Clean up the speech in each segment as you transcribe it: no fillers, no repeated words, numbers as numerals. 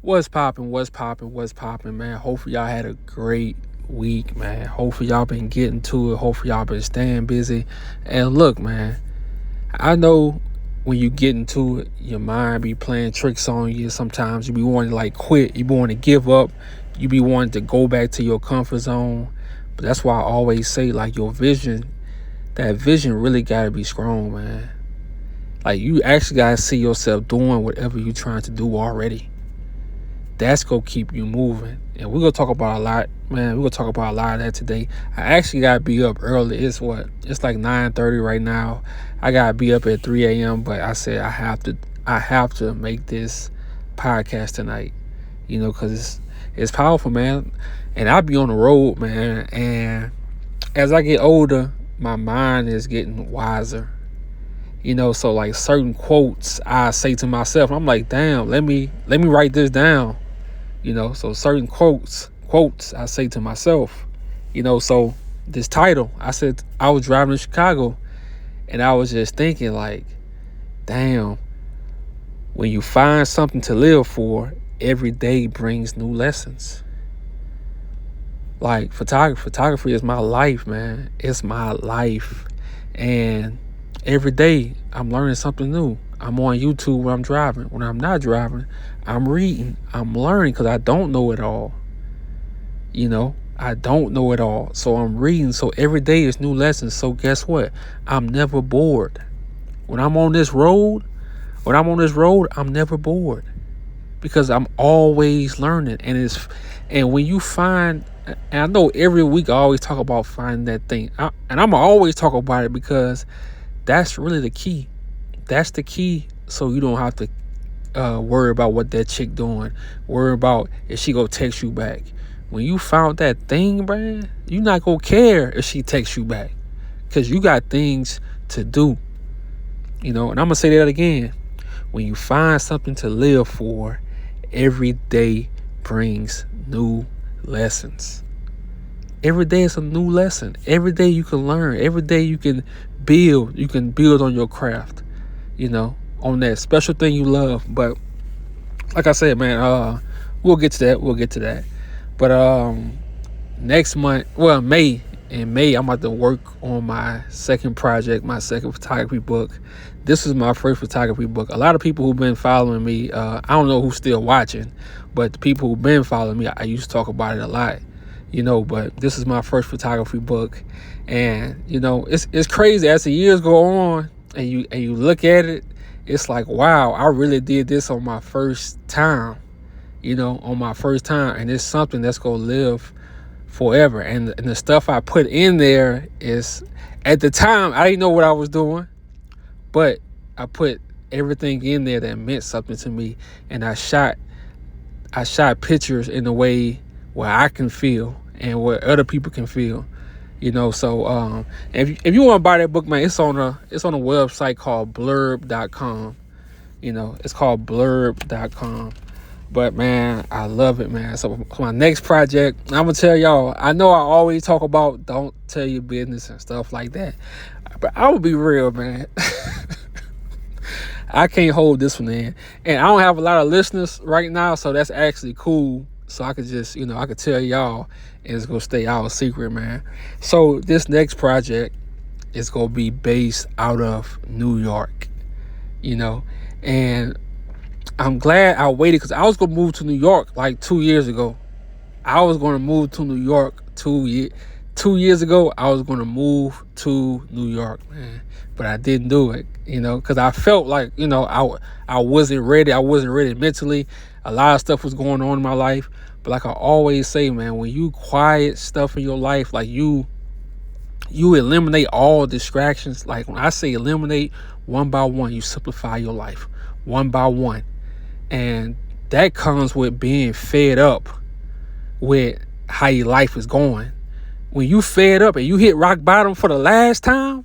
What's popping, man? Hopefully y'all had a great week, man. Hopefully y'all been getting to it. Hopefully y'all been staying busy. And look, man, I know when you get into it, your mind be playing tricks on you. Sometimes you be wanting to like quit. You be wanting to give up. You be wanting to go back to your comfort zone. But that's why I always say like your vision, that vision really gotta be strong, man. Like you actually gotta see yourself doing whatever you're trying to do already. That's gonna keep you moving. And we're gonna talk about a lot, man. We're gonna talk about a lot of that today. I actually gotta be up early. It's what? It's like 9:30 right now. I gotta be up at 3 a.m. But I said I have to make this podcast tonight. Cause it's powerful, man. And I be on the road, man. And as I get older, my mind is getting wiser. So like certain quotes I say to myself, I'm like, damn, let me write this down. So certain quotes I say to myself. So this title, I said I was driving to Chicago and I was just thinking like, damn, when you find something to live for, every day brings new lessons. Like photography is my life, man. It's my life. And every day I'm learning something new. I'm on YouTube when I'm driving. When I'm not driving, I'm reading. I'm learning because I don't know it all. I don't know it all. So I'm reading. So every day is new lessons. So guess what? I'm never bored. When I'm on this road, I'm never bored because I'm always learning. And when you find, and I know every week I always talk about finding that thing, and I'm always talk about it because that's really the key. That's the key. So you don't have to worry about what that chick doing. Worry about if she go text you back. When you found that thing, man, you not gonna care if she texts you back, cause you got things to do. And I'm gonna say that again. When you find something to live for, every day brings new lessons. Every day is a new lesson. Every day you can learn. Every day you can build. You can build on your craft. On that special thing you love. But like I said, man, we'll get to that. But next month, well, in May, I'm about to work on my second project, my second photography book. This is my first photography book. A lot of people who've been following me, I don't know who's still watching, but the people who've been following me, I used to talk about it a lot. But this is my first photography book. And, it's crazy as the years go on and you look at it, it's like, wow, I really did this on my first time, and it's something that's going to live forever. And the stuff I put in there is, at the time, I didn't know what I was doing, but I put everything in there that meant something to me. And I shot pictures in a way where I can feel and where other people can feel. So if you want to buy that book, man, it's on a website called blurb.com. It's called blurb.com. But man, I love it, man. So my next project, I'm gonna tell y'all, I know I always talk about don't tell your business and stuff like that, but I will be real, man. I can't hold this one in, and I don't have a lot of listeners right now, so that's actually cool. So I could just, I could tell y'all, and it's gonna stay our secret, man. So this next project is gonna be based out of New York, and I'm glad I waited because I was gonna move to New York like 2 years ago. I was gonna move to New York 2 years ago. I was gonna move to New York, man, but I didn't do it, because I felt like, I wasn't ready. I wasn't ready mentally. A lot of stuff was going on in my life. But like I always say, man, when you quiet stuff in your life, like you eliminate all distractions. Like when I say eliminate, one by one, you simplify your life one by one. And that comes with being fed up with how your life is going. When you fed up and you hit rock bottom for the last time,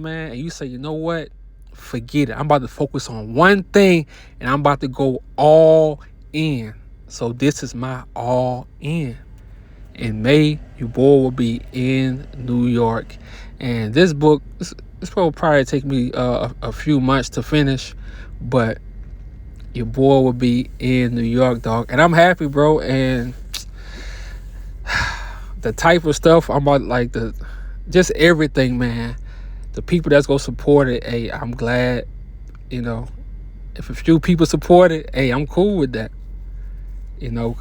man, and you say, you know what? Forget it. I'm about to focus on one thing and I'm about to go all in. So this is my all in. In May, your boy will be in New York. And this book, this will probably take me a few months to finish. But your boy will be in New York, dog. And I'm happy, bro. And the type of stuff I'm about, like just everything, man. The people that's gonna support it, hey, I'm glad. You know, if a few people support it, hey, I'm cool with that. You know,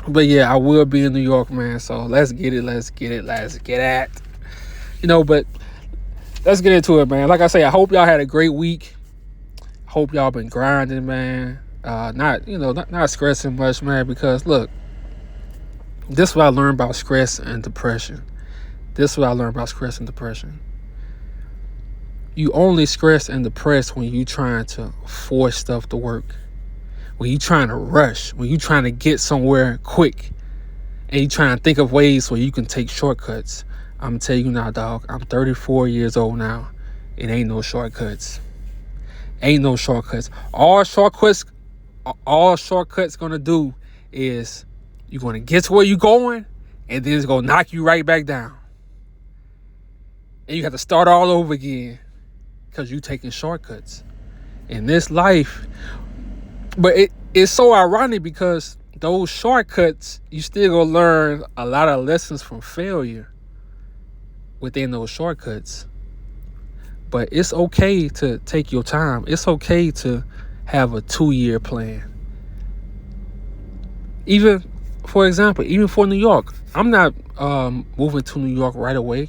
but yeah, I will be in New York, man. So let's get it. Let's get it. Let's get at. But let's get into it, man. Like I say, I hope y'all had a great week. Hope y'all been grinding, man. Not stressing much, man. Because look, this is what I learned about stress and depression. You only stress and depressed when you trying to force stuff to work. When you trying to rush. When you trying to get somewhere quick. And you trying to think of ways where you can take shortcuts. I'm tell you now, dog. I'm 34 years old now. It ain't no shortcuts. All shortcuts gonna do is you're gonna get to where you going, and then it's gonna knock you right back down. And you have to start all over again because you taking shortcuts in this life. But it's so ironic because those shortcuts, you still gonna learn a lot of lessons from failure within those shortcuts. But it's okay to take your time. It's okay to have a 2-year plan. Even, for example, even for New York, I'm not moving to New York right away.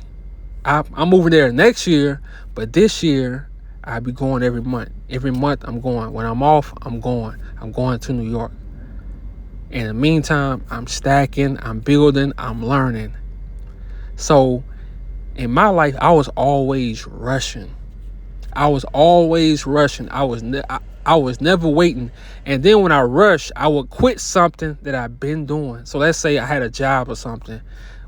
I'm moving there next year, but this year I'll be going every month. Every month I'm going. When I'm off, I'm going. I'm going to New York. In the meantime, I'm stacking, I'm building, I'm learning. So in my life, I was always rushing. I was never waiting. And then when I rush, I would quit something that I've been doing. So let's say I had a job or something.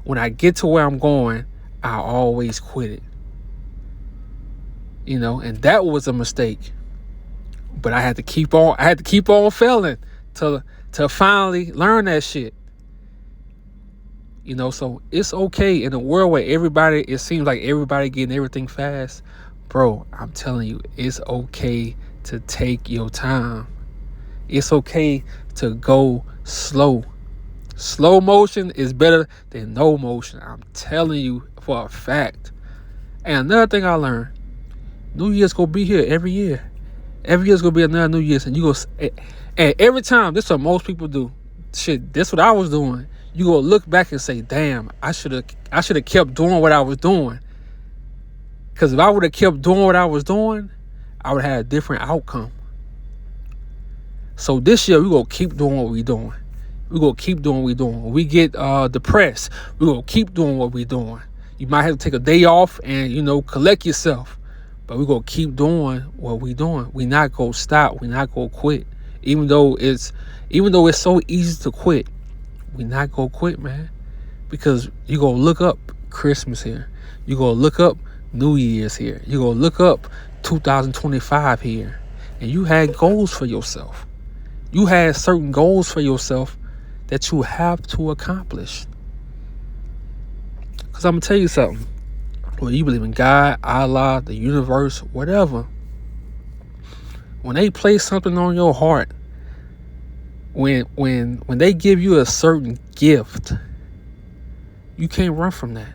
When I get to where I'm going, I always quit it. And that was a mistake. But I had to keep on failing to finally learn that shit. So it's okay in a world where it seems like everybody getting everything fast. Bro, I'm telling you, it's okay to take your time. It's okay to go slow. Slow motion is better than no motion. I'm telling you for a fact. And another thing I learned, New Year's gonna be here every year. Every year's gonna be another New Year's, and and every time, this is what most people do. Shit, this what I was doing. You go look back and say, damn, I should have kept doing what I was doing. Because if I would have kept doing what I was doing, I would have had a different outcome. So this year, we're going to keep doing what we're doing. When we get depressed, we're going to keep doing what we're doing. You might have to take a day off and, collect yourself. But we're going to keep doing what we're doing. We're not going to stop. We're not going to quit. Even though it's so easy to quit, we're not going to quit, man. Because you're going to look up Christmas here. You're going to look up New Year's here. You're going to look up 2025 here. And you had goals for yourself. You had certain goals for yourself that you have to accomplish. Because I'm going to tell you something. When you believe in God, Allah, the universe, whatever, when they place something on your heart, when they give you a certain gift, you can't run from that.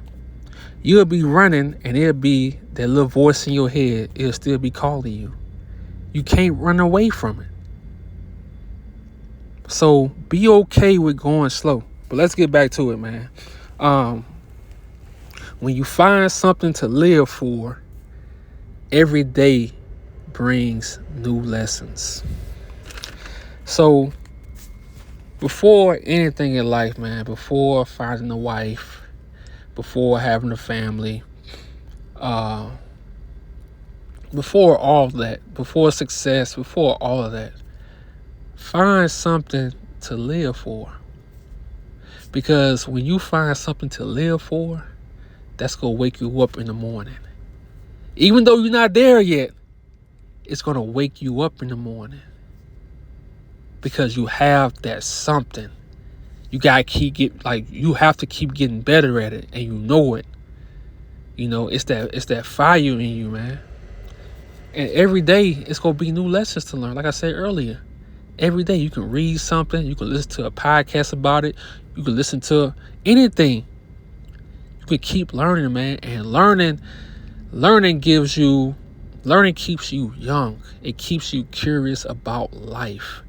You'll be running, and it'll be that little voice in your head. It'll still be calling you. You can't run away from it. So be okay with going slow. But let's get back to it, man. When you find something to live for, every day brings new lessons. So before anything in life, man, before finding a wife, before having a family, before all that, before success, before all of that, find something to live for. Because when you find something to live for, that's going to wake you up in the morning. Even though you're not there yet, it's going to wake you up in the morning. Because you have that something. You have to keep getting better at it, and you know it. It's that fire in you, man. And every day it's gonna be new lessons to learn. Like I said earlier, every day you can read something, you can listen to a podcast about it, you can listen to anything. You can keep learning, man. And learning keeps you young. It keeps you curious about life.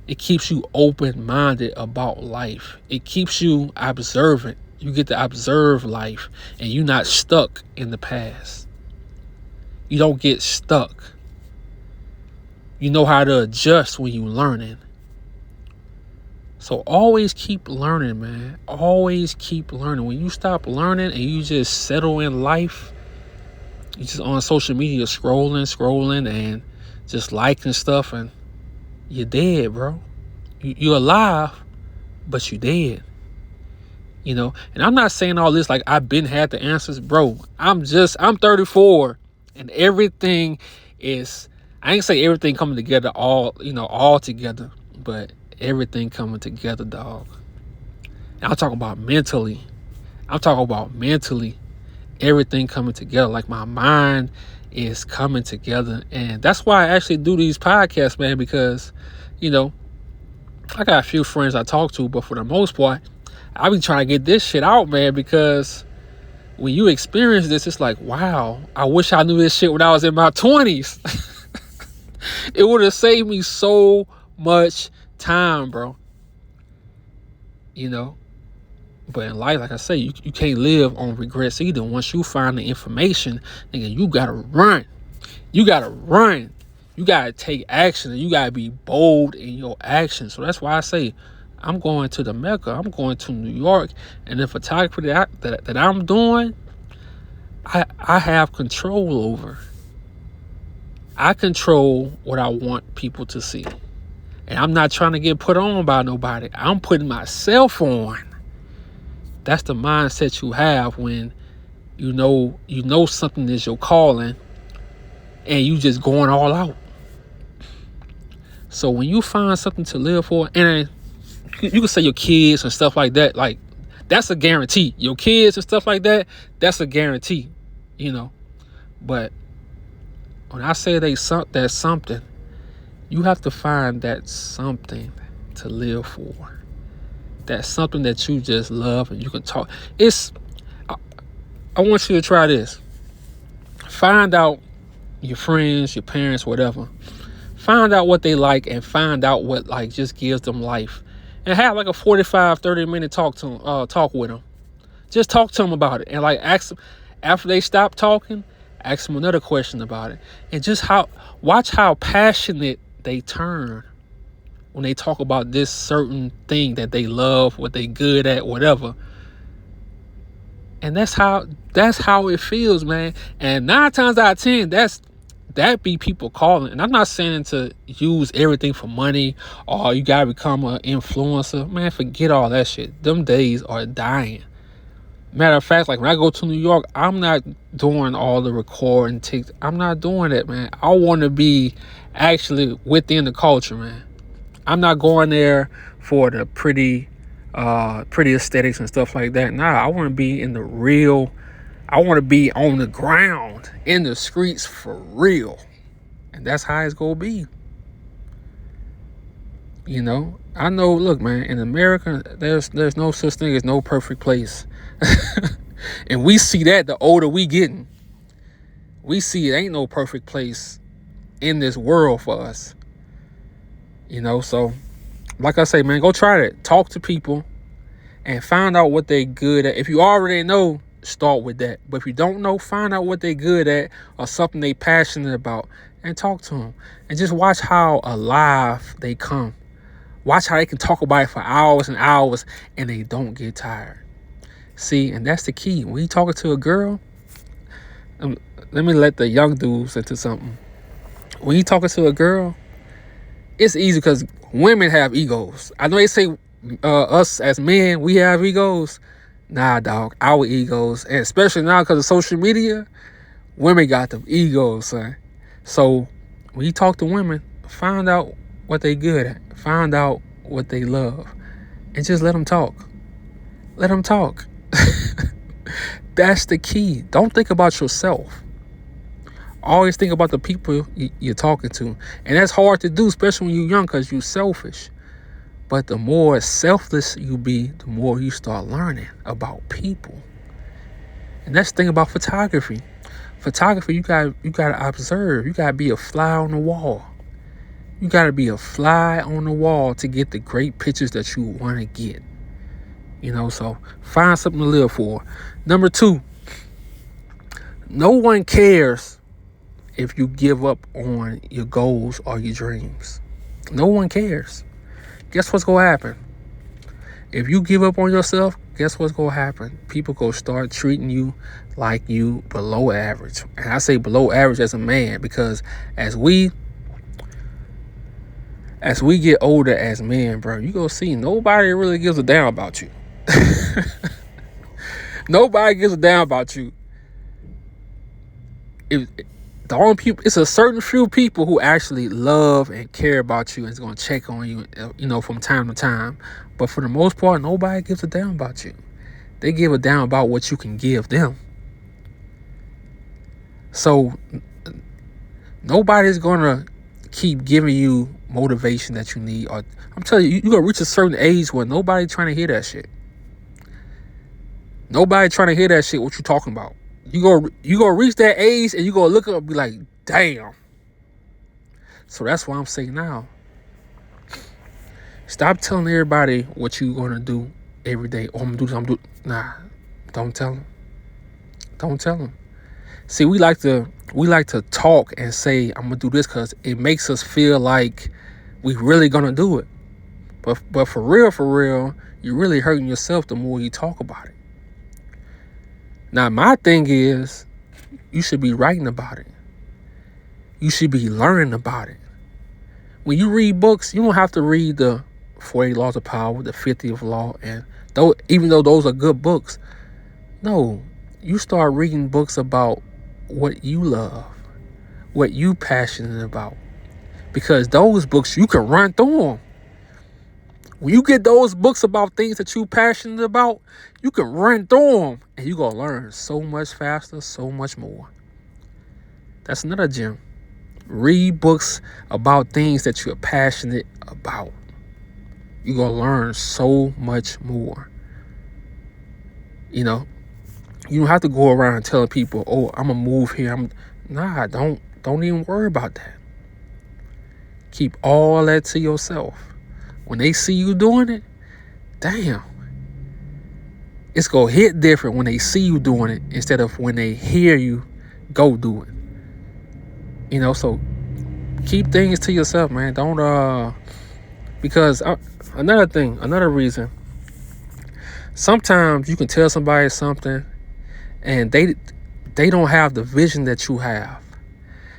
It keeps you open-minded about life. It keeps you observant. You get to observe life, and you're not stuck in the past. You don't get stuck. You know how to adjust when you're learning. So always keep learning, man. Always keep learning. When you stop learning and you just settle in life, you just on social media scrolling and just liking stuff, and you're dead, bro. You're alive, but you're dead. And I'm not saying all this like I've been had the answers, bro. I'm 34, and everything is, I ain't say everything coming together all together, but everything coming together, dog. And I'm talking about mentally. Everything coming together. Like my mind is coming together. And that's why I actually do these podcasts, man, because, I got a few friends I talk to, but for the most part, I be trying to get this shit out, man, because when you experience this, it's like, wow, I wish I knew this shit when I was in my 20s. It would have saved me so much time, bro. But in life, like I say, you can't live on regrets either. Once you find the information, nigga, you gotta run. You gotta take action, and you gotta be bold in your actions. So that's why I say I'm going to the Mecca. I'm going to New York, and the photography that I'm doing, I have control over. I control what I want people to see, and I'm not trying to get put on by nobody. I'm putting myself on. That's the mindset you have when you know something is your calling, and you just going all out. So when you find something to live for, and you can say your kids and stuff like that, like that's a guarantee. Your kids and stuff like that, that's a guarantee, But when I say that's something, you have to find that something to live for. That's something that you just love and you can talk. I want you to try this. Find out your friends, your parents, whatever. Find out what they like and find out what just gives them life. And have like a 45, 30-minute talk with them. Just talk to them about it. And ask them, after they stop talking, ask them another question about it. And just watch how passionate they turn when they talk about this certain thing that they love, what they good at, whatever. And that's how it feels, man. And 9 times out of 10, that be people calling. And I'm not saying to use everything for money or you gotta become an influencer. Man, forget all that shit. Them days are dying. Matter of fact, when I go to New York, I'm not doing all the recording. I'm not doing that, man. I want to be actually within the culture, man. I'm not going there for the pretty aesthetics and stuff like that. Nah, I want to be in the real. I want to be on the ground, in the streets for real. And that's how it's going to be. I know, look, man, in America, there's no such thing as no perfect place. And we see that the older we getting. We see it ain't no perfect place in this world for us. So like I say, man, go try that. Talk to people and find out what they good at. If you already know, start with that. But if you don't know, find out what they good at or something they passionate about and talk to them. And just watch how alive they come. Watch how they can talk about it for hours and hours and they don't get tired. See, and that's the key. When you talking to a girl, let me let the young dudes into something. When you talking to a girl, it's easy because women have egos. I know they say us as men, we have egos. Nah, dog, our egos, and especially now because of social media, women got them egos, son. So when you talk to women, find out what they good at. Find out what they love. And just let them talk. Let them talk. That's the key. Don't think about yourself. Always think about the people you're talking to. And that's hard to do, especially when you're young, because you're selfish. But the more selfless you be, the more you start learning about people. And that's the thing about photography. Photography, you gotta observe. You gotta be a fly on the wall. You gotta be a fly on the wall to get the great pictures that you want to get. So find something to live for. Number 2, no one cares if you give up on your goals or your dreams. No one cares. Guess what's gonna happen? If you give up on yourself, guess what's gonna happen? People gonna start treating you like you below average. And I say below average as a man, because as we get older as men, bro, you gonna see nobody really gives a damn about you. Nobody gives a damn about you. The only people, it's a certain few people who actually love and care about you and is gonna check on you, from time to time. But for the most part, nobody gives a damn about you. They give a damn about what you can give them. So nobody's gonna keep giving you motivation that you need. Or I'm telling you, you're gonna reach a certain age where nobody trying to hear that shit. Nobody trying to hear that shit. What you talking about? You gonna reach that age and you gonna look up and be like, damn. So that's why I'm saying now, stop telling everybody what you gonna do every day. Oh, I'm gonna do. Nah, don't tell them. Don't tell them. See, we like to talk and say I'm gonna do this because it makes us feel like we really gonna do it. But for real, you're really hurting yourself the more you talk about it. Now, my thing is, you should be writing about it. You should be learning about it. When you read books, you don't have to read the 48 Laws of Power, the 50th Law, and even though those are good books, no, you start reading books about what you love, what you passionate about. Because those books, you can run through them. When you get those books about things that you passionate about, you can run through them and you're going to learn so much faster, so much more. That's another gem. Read books about things that you're passionate about. You're going to learn so much more. You don't have to go around telling people, oh, I'm going to move here. Don't even worry about that. Keep all that to yourself. When they see you doing it, damn, it's going to hit different when they see you doing it instead of when they hear you go do it. So keep things to yourself, man. Don't, because another reason, sometimes you can tell somebody something and they don't have the vision that you have.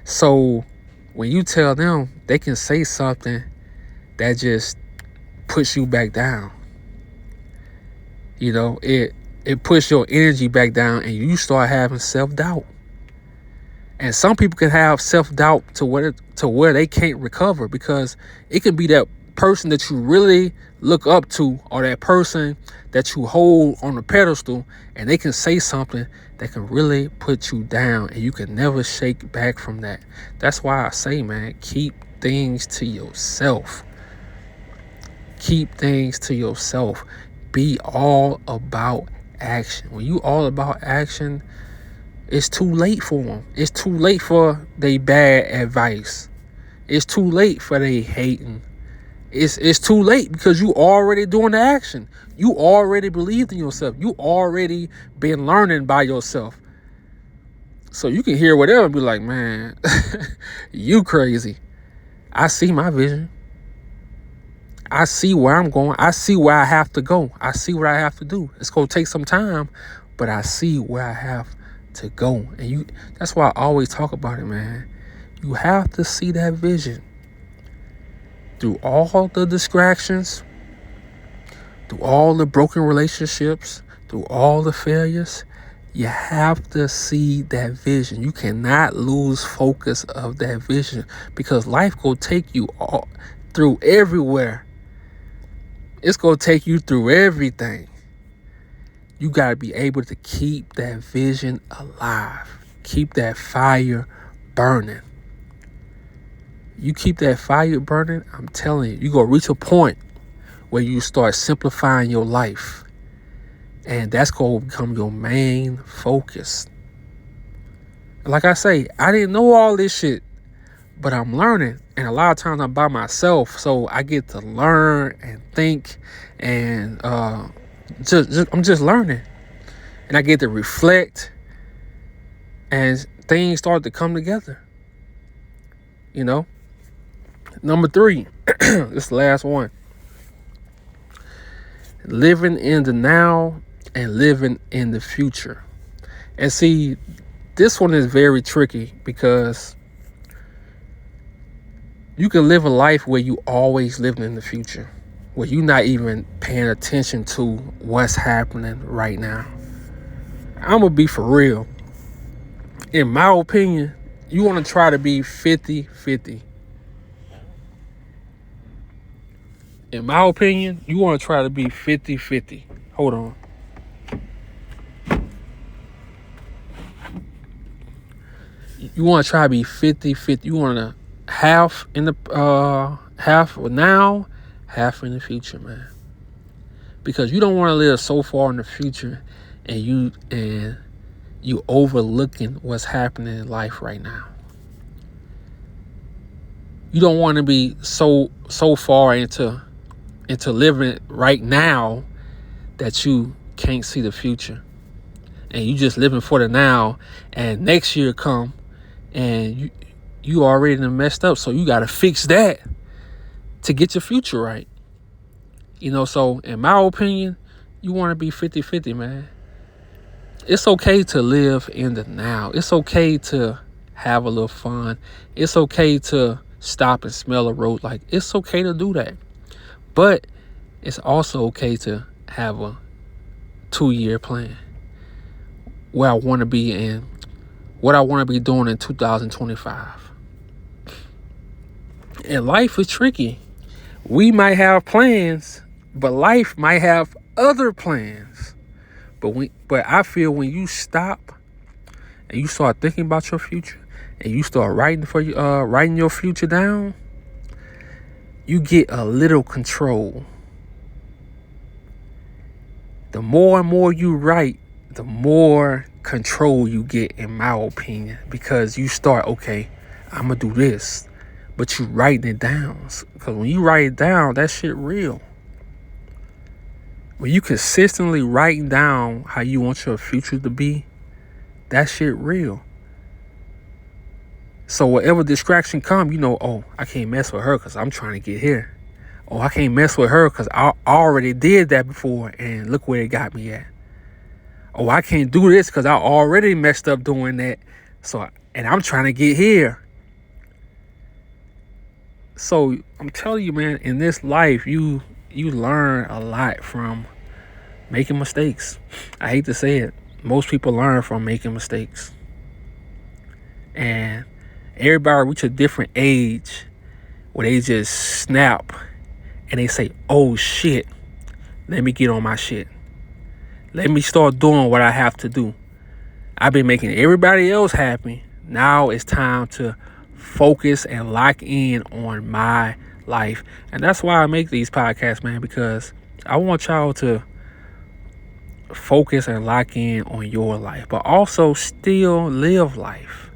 So when you tell them, they can say something that just push you back down. It push your energy back down and you start having self-doubt. And some people can have self-doubt to where they can't recover, because it can be that person that you really look up to or that person that you hold on a pedestal, and they can say something that can really put you down and you can never shake back from that. That's why I say, man, keep things to yourself. Keep things to yourself. Be all about action. When you all about action, it's too late for them. It's too late for they bad advice. It's too late for they hating. It's too late because you already doing the action. You already believed in yourself. You already been learning by yourself. So you can hear whatever and be like, man, you crazy. I see my vision. I see where I'm going. I see where I have to go. I see what I have to do. It's going to take some time, but I see where I have to go. And that's why I always talk about it, man. You have to see that vision. Through all the distractions, through all the broken relationships, through all the failures, you have to see that vision. You cannot lose focus of that vision, because life will take you all through everywhere. It's going to take you through everything. You got to be able to keep that vision alive. Keep that fire burning. You keep that fire burning, I'm telling you, you're going to reach a point where you start simplifying your life. And that's going to become your main focus. Like I say, I didn't know all this shit, but I'm learning. And a lot of times I'm by myself, so I get to learn and think, and I'm just learning. And I get to reflect, and things start to come together. You know? Number 3, this is the last one. Living in the now and living in the future. And see, this one is very tricky because you can live a life where you always living in the future, where you're not even paying attention to what's happening right now. I'm going to be for real. In my opinion, you want to try to be 50-50. In my opinion, you want to try to be 50-50. Hold on. You want to try to be 50-50. You want to half in the half now, half in the future, man. Because you don't want to live so far in the future and you overlooking what's happening in life right now. You don't want to be so far into living right now that you can't see the future. And you just living for the now, and next year come and you already done messed up, so you got to fix that to get your future right. You know, so in my opinion, you want to be 50-50, man. It's okay to live in the now. It's okay to have a little fun. It's okay to stop and smell a road. Like, it's okay to do that. But it's also okay to have a 2-year plan where I want to be in, what I want to be doing in 2025. And life is tricky. We might have plans, but life might have other plans. But I feel when you stop and you start thinking about your future and you start writing your future down, you get a little control. The more and more you write, the more control you get, in my opinion, because you start, okay, I'm gonna do this, but you writing it down. Because when you write it down, that shit real. When you consistently writing down how you want your future to be, that shit real. So whatever distraction come, you know, oh, I can't mess with her because I'm trying to get here. Oh, I can't mess with her because I already did that before and look where it got me at. Oh, I can't do this because I already messed up doing that. And I'm trying to get here. So I'm telling you, man, in this life, you learn a lot from making mistakes. I hate to say it. Most people learn from making mistakes. And everybody reach a different age where they just snap and they say, oh shit, let me get on my shit. Let me start doing what I have to do. I've been making everybody else happy. Now it's time to focus and lock in on my life. And that's why I make these podcasts, man, because I want y'all to focus and lock in on your life, but also still live life.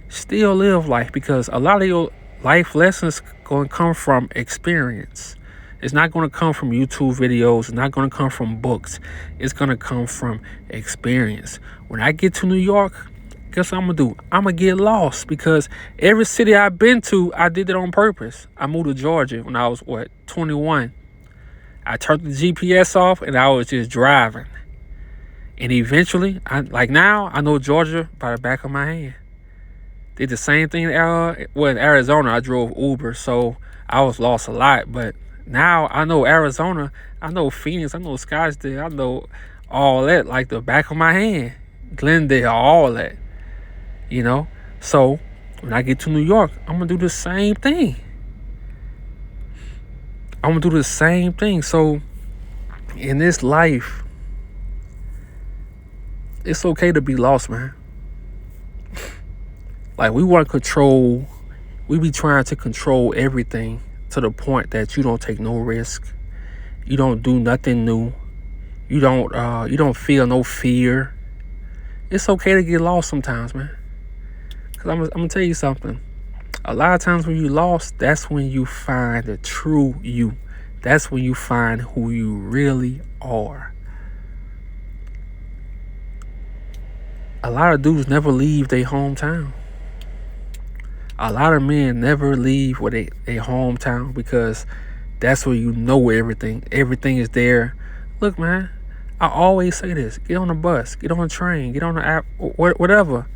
Still live life, because a lot of your life lessons going to come from experience. It's not going to come from YouTube videos. It's not going to come from books. It's going to come from experience. When I get to New York, guess what I'm going to do? I'm going to get lost, because every city I've been to, I did it on purpose. I moved to Georgia when I was, 21. I turned the GPS off and I was just driving. And eventually, now, I know Georgia by the back of my hand. Did the same thing in Arizona. I drove Uber, so I was lost a lot. But now I know Arizona, I know Phoenix, I know Scottsdale, I know all that like the back of my hand. Glendale, all that. You know? So when I get to New York, I'm going to do the same thing. I'm going to do the same thing. So in this life, it's okay to be lost, man. Like we want to control. We be trying to control everything to the point that you don't take no risk. You don't do nothing new. You don't feel no fear. It's okay to get lost sometimes, man. Cause I'm gonna tell you something. A lot of times when you lost, that's when you find the true you. That's when you find who you really are. A lot of dudes never leave their hometown. A lot of men never leave their hometown because that's where you know everything. Everything is there. Look, man, I always say this. Get on the bus. Get on the train. Get on the app. Whatever.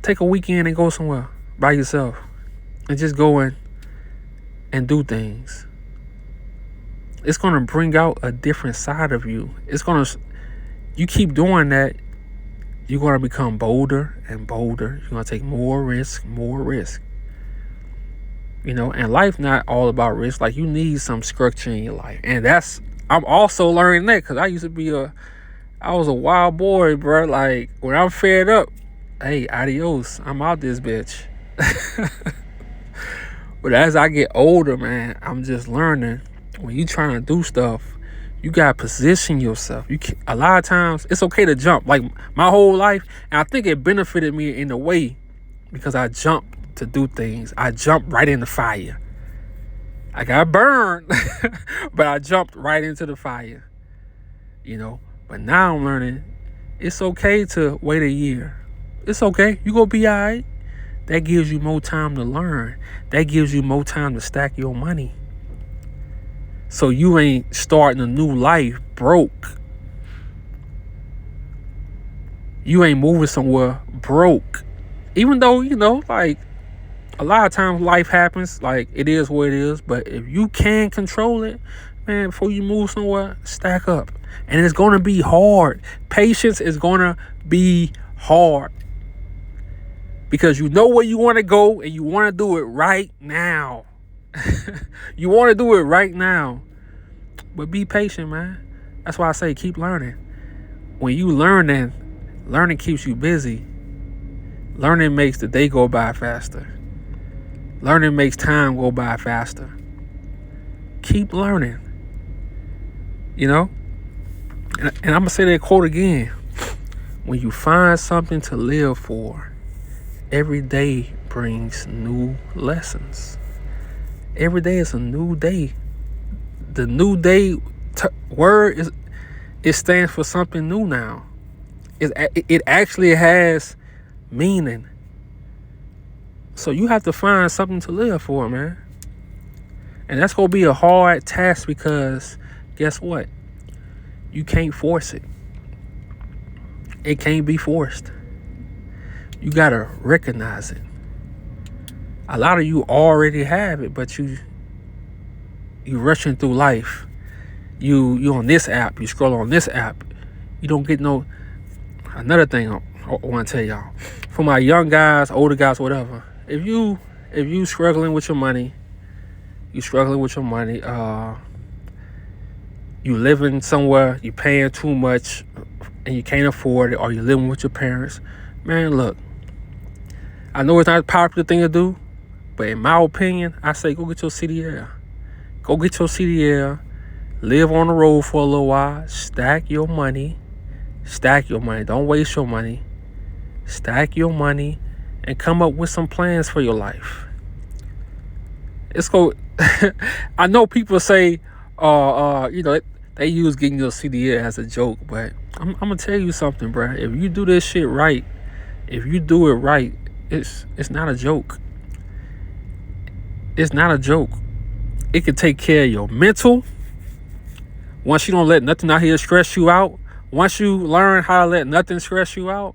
Take a weekend and go somewhere by yourself. And just go in and do things. It's going to bring out a different side of you. You keep doing that, you're going to become bolder and bolder. You're going to take more risk. And life not all about risk. Like, you need some structure in your life. And I'm also learning that because I used to be I was a wild boy, bro. Like, when I'm fed up, hey, adios. I'm out this bitch. But as I get older, man, I'm just learning. When you trying to do stuff, you gotta position yourself. A lot of times it's okay to jump. Like my whole life, and I think it benefited me in a way because I jumped to do things. I jumped right in the fire. I got burned, but I jumped right into the fire. But now I'm learning it's okay to wait a year. It's okay. You gonna be all right. That gives you more time to learn. That gives you more time to stack your money. So you ain't starting a new life broke. You ain't moving somewhere broke. Even though, like a lot of times life happens, like it is what it is. But if you can control it, man, before you move somewhere, stack up. And it's going to be hard. Patience is going to be hard. Because you know where you want to go and you want to do it right now. You want to do it right now. But be patient, man. That's why I say keep learning. When you learning keeps you busy. Learning makes the day go by faster. Learning makes time go by faster. Keep learning. And I'm going to say that quote again. When you find something to live for, every day brings new lessons. Every day is a new day. The new day word it stands for something new now. It actually has meaning. So you have to find something to live for, man. And that's going to be a hard task because guess what? You can't force it. It can't be forced. You got to recognize it. A lot of you already have it, but you rushing through life. You on this app, you scroll on this app. You don't get no. Another thing I want to tell y'all, for my young guys, older guys, whatever. If you struggling with your money, you living somewhere, you paying too much, and you can't afford it, or you living with your parents, man, look. I know it's not a popular thing to do, but in my opinion, I say go get your CDL. Go get your CDL. Live on the road for a little while. Stack your money. Don't waste your money. Stack your money and come up with some plans for your life. I know people say, they use getting your CDL as a joke, but I'm gonna tell you something, bro. If you do this shit right, it's not a joke. It's not a joke. It can take care of your mental. Once you don't let nothing out here stress you out, once you learn how to let nothing stress you out,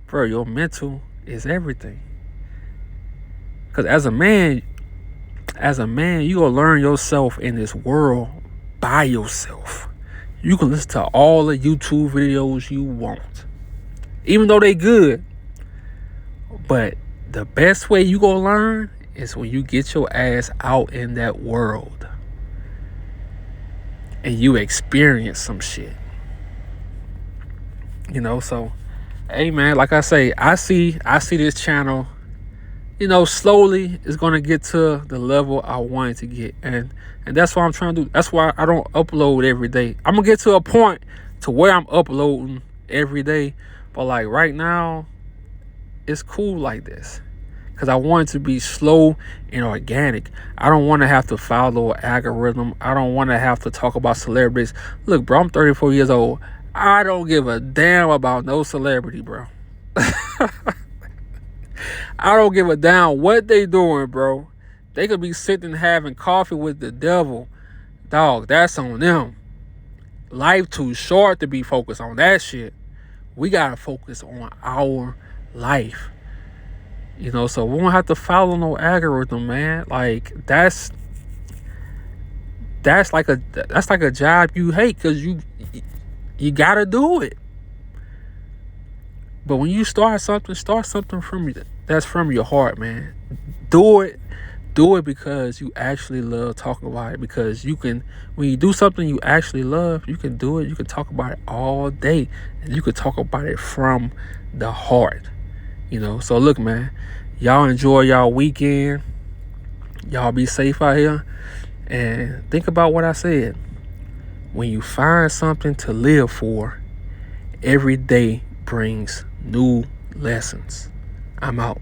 bro, your mental is everything. Because as a man, you gonna learn yourself in this world by yourself. You can listen to all the YouTube videos you want, even though they good. But the best way you gonna learn is when you get your ass out in that world and you experience some shit. So Hey man, like I say, I see this channel, slowly it's gonna get to the level I want it to get. And that's what I'm trying to do. That's why I don't upload every day. I'm gonna get to a point to where I'm uploading every day. But like right now, it's cool like this. Cause I want it to be slow and organic. I don't want to have to follow an algorithm. I don't want to have to talk about celebrities. Look, bro, I'm 34 years old. I don't give a damn about no celebrity, bro. I don't give a damn what they doing, bro. They could be sitting having coffee with the devil. Dog, that's on them. Life too short to be focused on that shit. We gotta focus on our life. So we won't have to follow no algorithm, man. Like that's like a job you hate because you gotta do it. But when you start something from you that's from your heart, man. Do it. Do it because you actually love talking about it. Because when you do something you actually love, you can do it. You can talk about it all day, and you can talk about it from the heart. So look, man, y'all enjoy y'all weekend. Y'all be safe out here, and think about what I said. When you find something to live for, every day brings new lessons. I'm out.